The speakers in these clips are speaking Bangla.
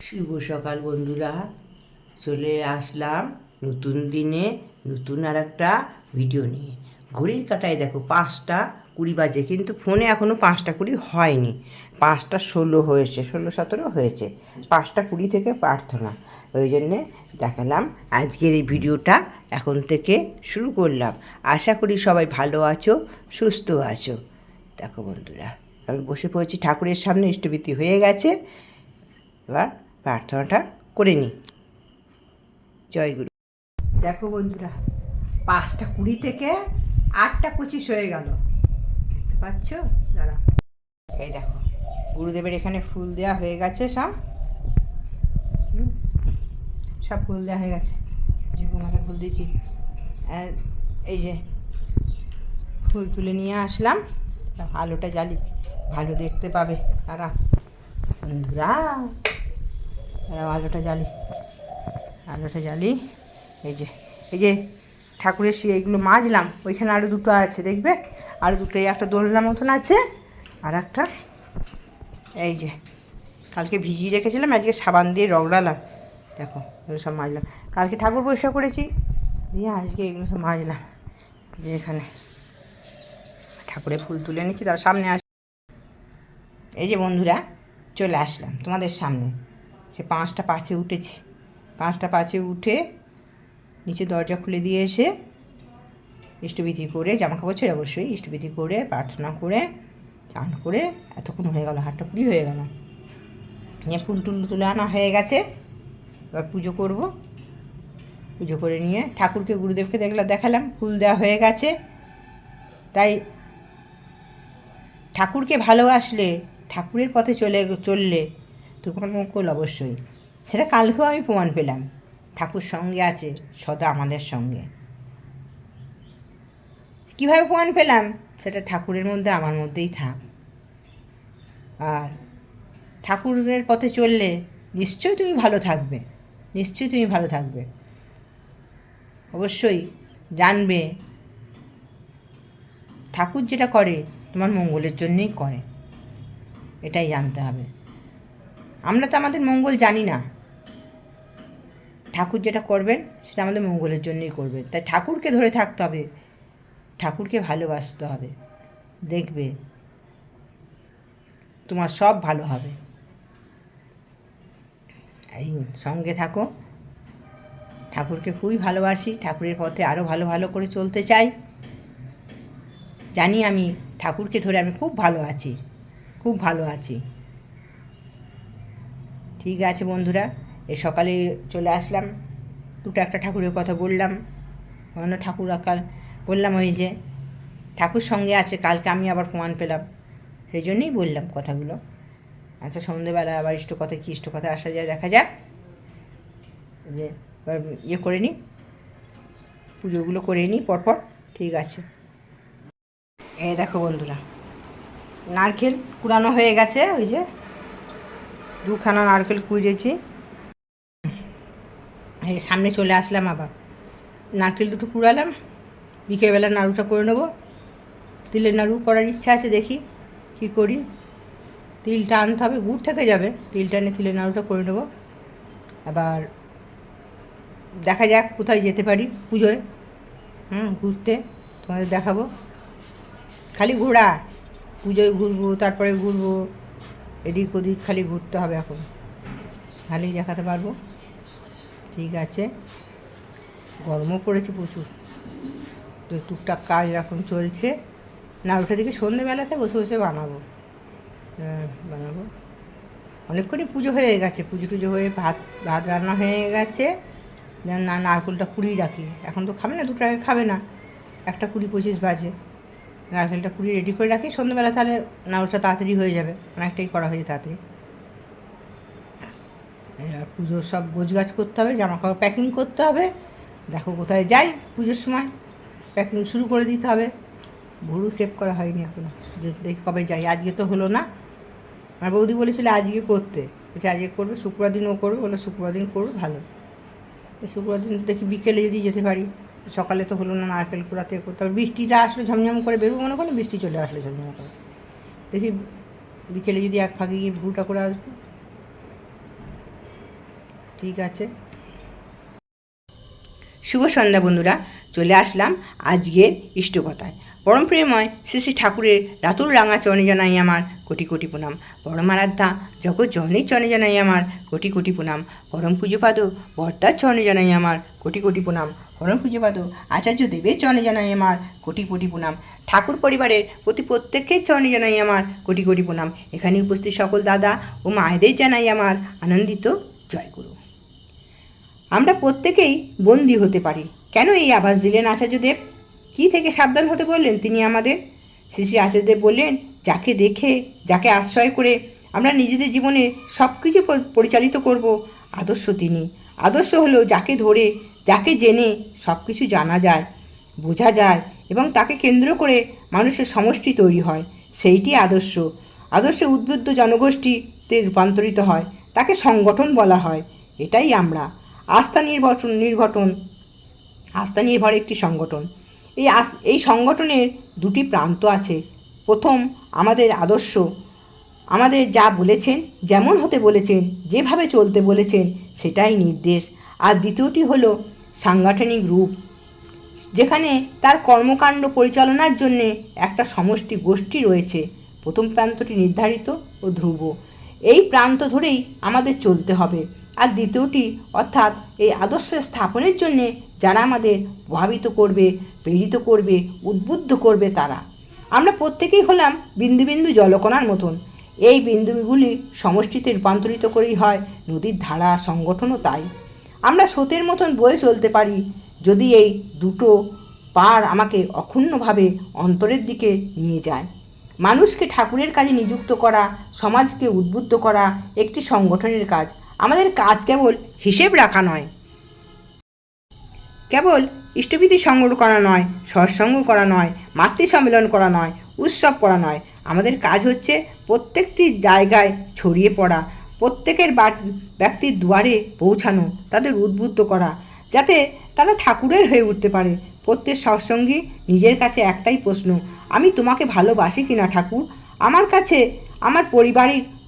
শুভ সকাল বন্ধুরা, চলে আসলাম নতুন দিনে নতুন আর একটা ভিডিও নিয়ে। ঘড়ির কাঁটায় দেখো 5টা 20 বাজে, কিন্তু ফোনে এখনও 5টা 20 হয়নি। 5টা 16 হয়েছে, 16-17 হয়েছে। 5টা 20 থেকে প্রার্থনা, ওই জন্যে দেখালাম আজকের এই ভিডিওটা। এখন থেকে শুরু করলাম। আশা করি সবাই ভালো আছো, সুস্থ আছো। দেখো বন্ধুরা, আমি বসে পড়েছি ঠাকুরের সামনে, ইষ্টভীতি হয়ে গেছে। এবার প্রার্থনাটা করে নিই। জয় গুরু। দেখো বন্ধুরা, 5টা 20 থেকে 8টা 25 হয়ে গেল, দেখতে পাচ্ছ? দাঁড়া, এই দেখো গুরুদেবের এখানে ফুল দেওয়া হয়ে গেছে। সব ফুল দেওয়া হয়ে গেছে। যে মাথায় ফুল দিয়েছি, এই যে ফুল তুলে নিয়ে আসলাম। আলোটা জ্বালি, ভালো দেখতে পাবে তারা বন্ধুরা। আলোটা জ্বালি। এই যে ঠাকুরের এইগুলো মাজলাম। ওইখানে আরও দুটো আছে, দেখবে আরও দুটো। একটা দোলনা মতন আছে, আর একটা এই যে কালকে ভিজিয়ে রেখেছিলাম, আজকে সাবান দিয়ে রগড়ালাম। দেখো এগুলো সব মাজলাম। কালকে ঠাকুর পরিষ্কার করেছি, দিয়ে আজকে এগুলো সব মাজলাম। যে এখানে ঠাকুরের ফুল তুলে নিচ্ছি, তার সামনে এই যে বন্ধুরা, চলে আসলাম তোমাদের সামনে। সে 5টা 5-এ উঠেছি। 5টা 5-এ উঠে নিচে দরজা খুলে দিয়ে এসে ইষ্টবিধি করে, জামাকাপড় ছেড়ে অবশ্যই ইষ্টবিধি করে, প্রার্থনা করে, চান করে এতক্ষণ হয়ে গেল, 8টা 20 হয়ে গেল। নিয়ে ফুল টুল তুলে আনা হয়ে গেছে। এবার পুজো করব। পুজো করে নিয়ে ঠাকুরকে, গুরুদেবকে দেখালাম ফুল দেওয়া হয়ে গেছে। তাই ঠাকুরকে ভালোবাসলে, ঠাকুরের পথে চললে তোমার মঙ্গল অবশ্যই। সেটা কালকেও আমি প্রমাণ পেলাম। ঠাকুর সঙ্গে আছে সদা আমাদের সঙ্গে। কীভাবে প্রমাণ পেলাম? সেটা ঠাকুরের মধ্যে, আমার মধ্যেই থাক। আর ঠাকুরের পথে চললে নিশ্চয়ই তুমি ভালো থাকবে, নিশ্চয়ই তুমি ভালো থাকবে। অবশ্যই জানবে ঠাকুর যেটা করে তোমার মঙ্গলের জন্যই করে, এটাই জানতে হবে। আমরা তো আমাদের মঙ্গল জানি না, ঠাকুর যেটা করবেন সেটা আমাদের মঙ্গলের জন্যই করবে। তাই ঠাকুরকে ধরে থাকতে হবে, ঠাকুরকে ভালোবাসতে হবে। দেখবে তোমার সব ভালো হবে। এই সঙ্গে থাকো। ঠাকুরকে খুবই ভালোবাসি, ঠাকুরের পথে আরও ভালো ভালো করে চলতে চাই। জানি আমি ঠাকুরকে ধরে আমি খুব ভালো আছি, খুব ভালো আছি। ঠিক আছে বন্ধুরা, এই সকালে চলে আসলাম। একটা ঠাকুরের কথা বললাম, অন্য ঠাকুর আকাল বললাম। ওই যে ঠাকুর সঙ্গে আছে, কালকে আমি আবার প্রমাণ পেলাম, সেই জন্যই বললাম কথাগুলো। আচ্ছা, সন্ধ্যেবেলা আবার ইষ্টকথা কি ইষ্টকথা আসা যায়, দেখা যাক। যে এবার করে নিই, পুজোগুলো করে নিই পরপর। ঠিক আছে। এই দেখো বন্ধুরা, নারকেল কুড়ানো হয়ে গেছে। ওই যে 2খানা নারকেল কুড়িয়েছি। এই সামনে চলে আসলাম আবার। নারকেল দুটো কুড়ালাম, বিকেলবেলা নাড়ুটা করে নেবো। তিলের নাড়ু করার ইচ্ছা আছে, দেখি কী করি। তিলটা আনতে হবে, গুড় থেকে যাবে। তিলটা এনে তিলের নাড়ুটা করে নেবো। আবার দেখা যাক কোথায় যেতে পারি পুজোয়। ঘুরতে তোমাদের দেখাবো। খালি ঘোরা, পুজোয় ঘুরবো, তারপরে ঘুরবো, এদিক ওদিক খালি ঘুরতে হবে। এখন খালি দেখাতে পারবো। ঠিক আছে। গরমও পড়েছে প্রচুর, তো টুকটাক কাজ এখন চলছে। নাড়ুটা দিকে সন্ধ্যেবেলাতে বসে বসে বানাবো। অনেকক্ষণই পুজো হয়ে গেছে। পুজো টুজো হয়ে ভাত রান্না হয়ে গেছে। না, নারকেলটা কুড়িয়ে রাখি। এখন তো খাবে না, 2টা আগে খাবে না। 1:20-25 বাজে। নারকেলটা কুড়িয়ে রেডি করে রাখি সন্ধ্যেবেলা, তাহলে নাড়ুটা তাড়াতাড়ি হয়ে যাবে। অনেকটাই করা হয়েছে তাড়াতাড়ি। আর পুজোর সব গোছগাছ করতে হবে, জামাকাপড় প্যাকিং করতে হবে। দেখো কোথায় যাই পুজোর সময়, প্যাকিং শুরু করে দিতে হবে। ভুরু সেভ করা হয়নি এখনো, দেখি কবে যাই। আজকে তো হলো না। আমার বৌদি বলেছিল আজকে করতে, বলছে আজকে করবে, শুক্রবার দিন ও করবে। বলে শুক্রবার দিন করবে, ভালো। শুক্রবার দিন দেখি বিকেলে যদি যেতে পারি। সকালে তো হলো না, নারকেল কুড়াতে করতে হবে। বৃষ্টিটা আসলে ঝমঝম করে বেরোবো মনে করলাম, বৃষ্টি চলে আসলে ঝমঝম করে। দেখি বিকেলে যদি এক ফাঁকে গিয়ে ভুরুটা করে আসবো। ঠিক আছে। শুভ সন্ধ্যা বন্ধুরা, চলে আসলাম আজকের ইষ্টকথায়। পরম প্রেমময় শ্রী শ্রী ঠাকুরের রাতুল রাঙা চরণে জানাই আমার কোটি কোটি প্রণাম। পরমারাধ্যা জগৎ জননীর চরণে জানাই আমার কোটি কোটি প্রণাম। পরম পূজ্যপাদ বর্তার চরণে জানাই আমার কোটি কোটি প্রণাম। পরম পূজ্যপাদ আচার্য দেবের চরণে জানাই আমার কোটি কোটি প্রণাম। ঠাকুর পরিবারের প্রতি প্রত্যেকের চরণে জানাই আমার কোটি কোটি প্রণাম। এখানে উপস্থিত সকল দাদা ও মায়েদের জানাই আমার আনন্দিত জয়গুরু। আমরা প্রত্যেকেই বন্দী হতে পারি। কেন এই আভাস দিলেন আচার্যদেব? কী থেকে সাবধান হতে বললেন তিনি আমাদের? শ্রী শ্রী আচার্যদেব বললেন, যাকে দেখে, যাকে আশ্রয় করে আমরা নিজেদের জীবনে সব কিছু পরিচালিত করব, আদর্শ তিনি। আদর্শ হলো যাকে ধরে, যাকে জেনে সব কিছু জানা যায়, বোঝা যায় এবং তাকে কেন্দ্র করে মানুষের সমষ্টি তৈরি হয়, সেইটি আদর্শ। আদর্শে উদ্বুদ্ধ জনগোষ্ঠীতে রূপান্তরিত হয়, তাকে সংগঠন বলা হয়। এটাই আমরা। আস্থা নির্ভর একটি সংগঠন। এই সংগঠনের দুটি প্রান্ত আছে। প্রথম, আমাদের আদর্শ, আমাদের যা বলেছেন, যেমন হতে বলেছেন, যেভাবে চলতে বলেছেন সেটাই নির্দেশ। আর দ্বিতীয়টি হলো সাংগঠনিক রূপ, যেখানে তার কর্মকাণ্ড পরিচালনার জন্যে একটা সমষ্টি গোষ্ঠী রয়েছে। প্রথম প্রান্তটি নির্ধারিত ও ধ্রুব, এই প্রান্ত ধরেই আমাদের চলতে হবে। আর দ্বিতীয়টি, অর্থাৎ এই আদর্শ স্থাপনের জন্যে যারা আমাদের প্রভাবিত করবে, প্রেরিত করবে, উদ্বুদ্ধ করবে তারা। আমরা প্রত্যেকেই হলাম বিন্দু বিন্দু জলকণার মতন। এই বিন্দুগুলি সমষ্টিতে রূপান্তরিত করেই হয় নদীর ধারা, সংগঠনও তাই। আমরা স্রোতের মতন বয়ে চলতে পারি যদি এই দুটো পার আমাকে অক্ষুণ্ণভাবে অন্তরের দিকে নিয়ে যায়। মানুষকে ঠাকুরের কাজে নিযুক্ত করা, সমাজকে উদ্বুদ্ধ করা একটি সংগঠনের কাজ। আমাদের কাজ কেবল হিসেব রাখা নয়, কেবল ইষ্টভীতি সংগ্রহ করা নয়, সৎসঙ্গ করা নয়, মাতৃ সম্মেলন করা নয়, উৎসব করা নয়। আমাদের কাজ হচ্ছে প্রত্যেকটি জায়গায় ছড়িয়ে পড়া, প্রত্যেকের ব্যক্তির দুয়ারে পৌঁছানো, তাদের উদ্বুদ্ধ করা, যাতে তারা ঠাকুরের হয়ে উঠতে পারে। প্রত্যেক সৎসঙ্গী নিজের কাছে একটাই প্রশ্ন, আমি তোমাকে ভালোবাসি কিনা ঠাকুর? আমার কাছে আমার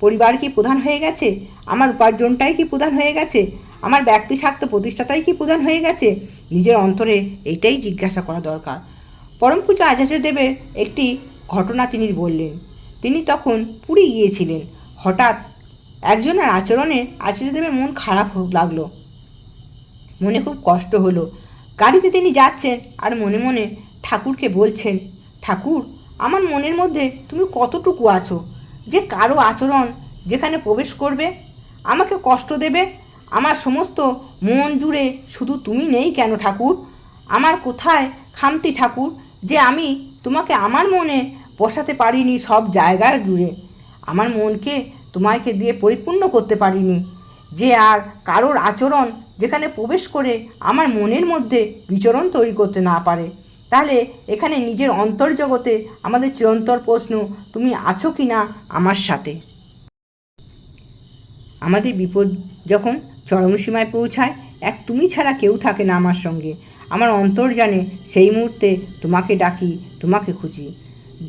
পরিবার কি প্রধান হয়ে গেছে? আমার উপার্জনটাই কি প্রধান হয়ে গেছে? আমার ব্যক্তি স্বার্থ প্রতিষ্ঠাটাই কি প্রধান হয়ে গেছে? নিজের অন্তরে এইটাই জিজ্ঞাসা করা দরকার। পরম পূজ্য আচার্যদেবের একটি ঘটনা তিনি বললেন। তিনি তখন পুরী গিয়েছিলেন। হঠাৎ একজনের আচরণে আচার্যদেবের মন খারাপ লাগলো, মনে খুব কষ্ট হলো। গাড়িতে তিনি যাচ্ছেন আর মনে মনে ঠাকুরকে বলছেন, ঠাকুর, আমার মনের মধ্যে তুমি কতটুকু আছো যে কারো আচরণ যেখানে প্রবেশ করবে আমাকে কষ্ট দেবে? আমার সমস্ত মন জুড়ে শুধু তুমি নেই কেন ঠাকুর? আমার কোথায় খামতি ঠাকুর, যে আমি তোমাকে আমার মনে বসাতে পারিনি সব জায়গায় জুড়ে? আমার মনকে তোমাকে দিয়ে পরিপূর্ণ করতে পারিনি, যে আর কারোর আচরণ যেখানে প্রবেশ করে আমার মনের মধ্যে বিচরণ তৈরি করতে না পারে। তাহলে এখানে নিজের অন্তর্জগতে আমাদের চিরন্তর প্রশ্ন, তুমি আছো কি না আমার সাথে? আমাদের বিপদ যখন চরমসীমায় পৌঁছায়, এক তুমি ছাড়া কেউ থাকে না আমার সঙ্গে। আমার অন্তর জানে সেই মুহূর্তে তোমাকে ডাকি, তোমাকে খুঁজি।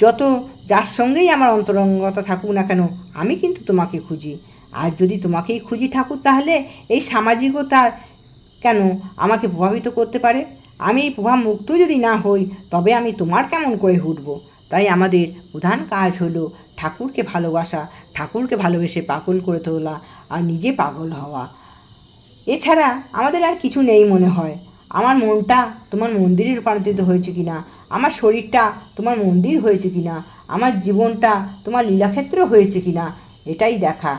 যত যার সঙ্গেই আমার অন্তরঙ্গতা থাকুক না কেন, আমি কিন্তু তোমাকে খুঁজি। আর যদি তোমাকেই খুঁজি ঠাকুর, তাহলে এই সামাজিকতার কেন আমাকে প্রভাবিত করতে পারে? আমি এই প্রভাব মুক্ত যদি না হই, তবে আমি তোমার কেমন করে উঠব? তাই আমাদের প্রধান কাজ হলো ঠাকুরকে ভালোবাসা, ঠাকুরকে ভালোবেসে পাগল করে তোলা আর নিজে পাগল হওয়া। এছাড়া আমাদের আর কিছু নেই মনে হয়। আমার মনটা তোমার মন্দিরে রূপান্তরিত হয়েছে কিনা, আমার শরীরটা তোমার মন্দির হয়েছে কিনা, আমার জীবনটা তোমার লীলাক্ষেত্র হয়েছে কিনা, এটাই দেখা।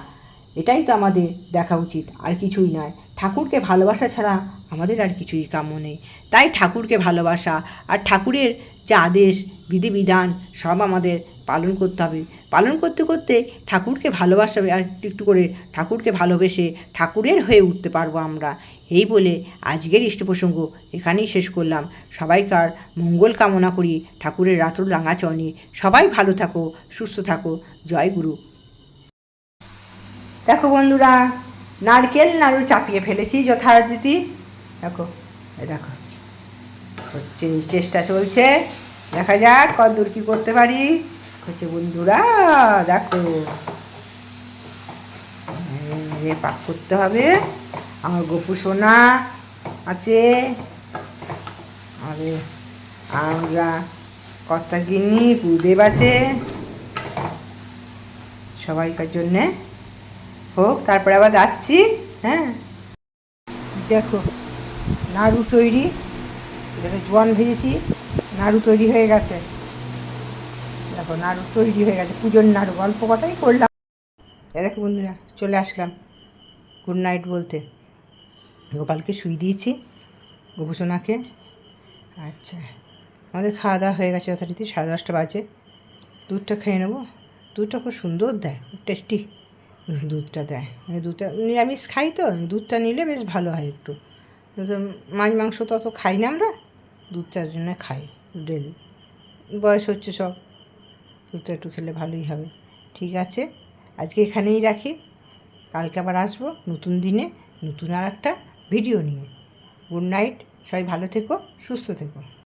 এটাই তো আমাদের দেখা উচিত, আর কিছুই নয়। ঠাকুরকে ভালোবাসা ছাড়া আমাদের আর কিছুই কাম্য নেই। তাই ঠাকুরকে ভালোবাসা আর ঠাকুরের যে আদেশ বিধিবিধান সব আমাদের পালন করতে হবে। পালন করতে করতে ঠাকুরকে ভালোবাসা একটু একটু করে ঠাকুরকে ভালোবেসে ঠাকুরের হয়ে উঠতে পারবো আমরা। এই বলে আজকের ইষ্ট প্রসঙ্গ এখানেই শেষ করলাম। সবাইকার মঙ্গল কামনা করি ঠাকুরের রাতুল রাঙা চরণে। সবাই ভালো থাকো, সুস্থ থাকো। জয় গুরু। দেখো বন্ধুরা, নারকেল নাড়ু চাপিয়ে ফেলেছি যথারীতি। দেখো, দেখো হচ্ছে, চেষ্টা চলছে, দেখা যাক কতদূর কী করতে পারি। হচ্ছে বন্ধুরা, দেখো পাক করতে হবে। আমার গপু সোনা আছে, আরে আমরা কর্তা গিন্নি গুরুদেব আছে, সবাইকার জন্যে হোক। তারপরে আবার আসছি। হ্যাঁ, দেখো নাড়ু তৈরি, এটাকে জোয়ান ভেজেছি, নাড়ু তৈরি হয়ে গেছে। দেখো নাড়ু তৈরি হয়ে গেছে, পুজোর নাড়ু অল্প কটাই করলাম। দেখো বন্ধুরা, চলে আসলাম গুড নাইট বলতে। গোপালকে শুই দিয়েছি, গোপুসোনাকে। আচ্ছা, আমাদের খাওয়া দাওয়া হয়ে গেছে যথারীতি, 10:30 বাজে। দুধটা খেয়ে নেবো। দুধটা খুব সুন্দর দেয়, খুব টেস্টি দুধটা দেয়। মানে দুধটা নিরামিষ খাই তো, দুধটা নিলে বেশ ভালো হয় একটু। মাছ মাংস তো অত খাই না আমরা, দুধটার জন্য খাই ডেলি। বয়স হচ্ছে সব, দুধটা একটু খেলে ভালোই হবে। ঠিক আছে, আজকে এখানেই রাখি। কালকে আবার আসবো নতুন দিনে, নতুন আর একটা ভিডিও নিয়ে। গুড নাইট, সবাই ভালো থেকো, সুস্থ থেকো।